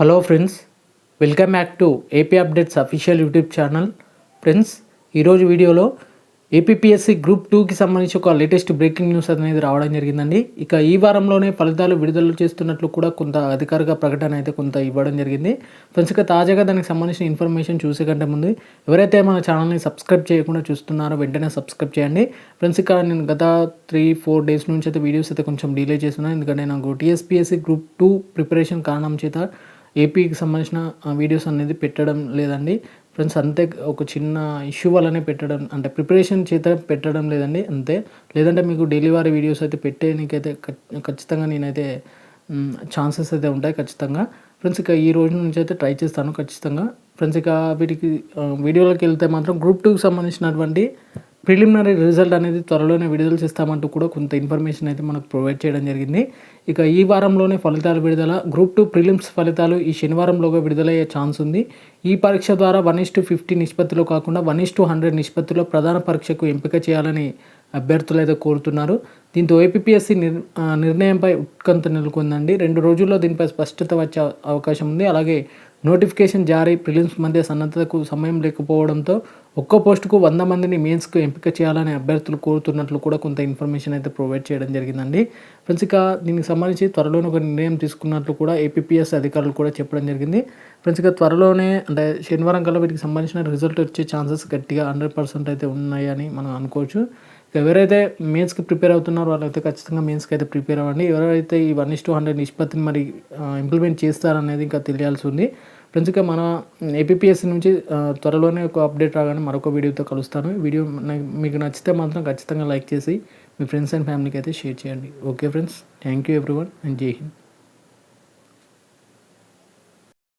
Hello friends, welcome back to AP updates official YouTube channel. Friends, ఈరోజు వీడియోలో APPSC group 2కి సంబంధించి ఒక లేటెస్ట్ బ్రేకింగ్ న్యూస్ అనేది రావడం జరిగిందండి. ఇక ఈ వారంలోనే ఫలితాలు విడుదల చేస్తున్నట్లు కూడా కొంత అధికారిక ప్రకటన అయితే కొంత ఇవ్వడం జరిగింది. ఫ్రెండ్స్, ఇక తాజాగా దానికి సంబంధించిన ఇన్ఫర్మేషన్ చూసే కంటే ముందు ఎవరైతే మన ఛానల్ని సబ్స్క్రైబ్ చేయకుండా చూస్తున్నారో వెంటనే సబ్స్క్రైబ్ చేయండి. ఫ్రెండ్స్, ఇక నేను గత 3-4 డేస్ నుంచి అయితే వీడియోస్ అయితే కొంచెం డిలే చేస్తున్నాను, ఎందుకంటే నాకు టీఎస్పీఎస్సీ గ్రూప్ 2 ప్రిపరేషన్ కారణం చేత ఏపీకి సంబంధించిన వీడియోస్ అనేది పెట్టడం లేదండి. ఫ్రెండ్స్, అంతే ఒక చిన్న ఇష్యూ వల్లనే పెట్టడం, అంటే ప్రిపరేషన్ చేత పెట్టడం లేదండి అంతే. లేదంటే మీకు డైలీ వారి వీడియోస్ అయితే పెట్టేనికైతే ఖచ్చితంగా నేనైతే ఛాన్సెస్ అయితే ఉంటాయి ఖచ్చితంగా. ఫ్రెండ్స్, ఇక ఈ రోజు నుంచి అయితే ట్రై చేస్తాను ఖచ్చితంగా. ఫ్రెండ్స్, ఇక వీటికి వీడియోలోకి వెళ్తే మాత్రం గ్రూప్ 2కి సంబంధించినటువంటి ప్రిలిమినరీ రిజల్ట్ అనేది త్వరలోనే విడుదల చేస్తామంటూ కూడా కొంత ఇన్ఫర్మేషన్ అయితే మనకు ప్రొవైడ్ చేయడం జరిగింది. ఇక ఈ వారంలోనే ఫలితాలు విడుదల. గ్రూప్ 2 ప్రిలిమ్స్ ఫలితాలు ఈ శనివారంలోగా విడుదలయ్యే ఛాన్స్ ఉంది. ఈ పరీక్ష ద్వారా 1:50 నిష్పత్తిలో కాకుండా 1:100 నిష్పత్తిలో ప్రధాన పరీక్షకు ఎంపిక చేయాలని అభ్యర్థులు అయితే కోరుతున్నారు. దీంతో ఏపీపీఎస్సీ నిర్ణయంపై ఉత్కంఠ నెలకొందండి. 2 రోజుల్లో దీనిపై స్పష్టత వచ్చే అవకాశం ఉంది. అలాగే నోటిఫికేషన్ జారీ, ప్రిలిమ్స్ మధ్య సన్నద్ధతకు సమయం లేకపోవడంతో ఒక్కో పోస్టుకు 100 మందిని మెయిన్స్కు ఎంపిక చేయాలని అభ్యర్థులు కోరుతున్నట్లు కూడా కొంత ఇన్ఫర్మేషన్ అయితే ప్రొవైడ్ చేయడం జరిగిందండి. ఫ్రెండ్స్, ఇక దీనికి సంబంధించి త్వరలోనే ఒక నిర్ణయం తీసుకున్నట్లు కూడా ఏపీపీఎస్సీ అధికారులు కూడా చెప్పడం జరిగింది. ఫ్రెండ్స్, ఇక త్వరలోనే అంటే శనివారం కల్లా వీటికి సంబంధించిన రిజల్ట్ వచ్చే ఛాన్సెస్ గట్టిగా 100% అయితే ఉన్నాయని మనం అనుకోవచ్చు. ఎవరైతే మెయిన్స్కి ప్రిపేర్ అవుతున్నారో వాళ్ళైతే ఖచ్చితంగా మెయిన్స్కి అయితే ప్రిపేర్ అవ్వండి. ఎవరైతే ఈ 1:100 నిష్పత్తిని మరి ఇంప్లిమెంట్ చేస్తారనేది ఇంకా తెలియాల్సి ఉంది. ఫ్రెండ్స్, ఇక మన ఏపీపీఎస్సీ నుంచి త్వరలోనే ఒక అప్డేట్ రాగానే మరొక వీడియోతో కలుస్తాను. వీడియో మీకు నచ్చితే మాత్రం ఖచ్చితంగా లైక్ చేసి మీ ఫ్రెండ్స్ అండ్ ఫ్యామిలీకి అయితే షేర్ చేయండి. Okay friends, thank you everyone and జై హింద్.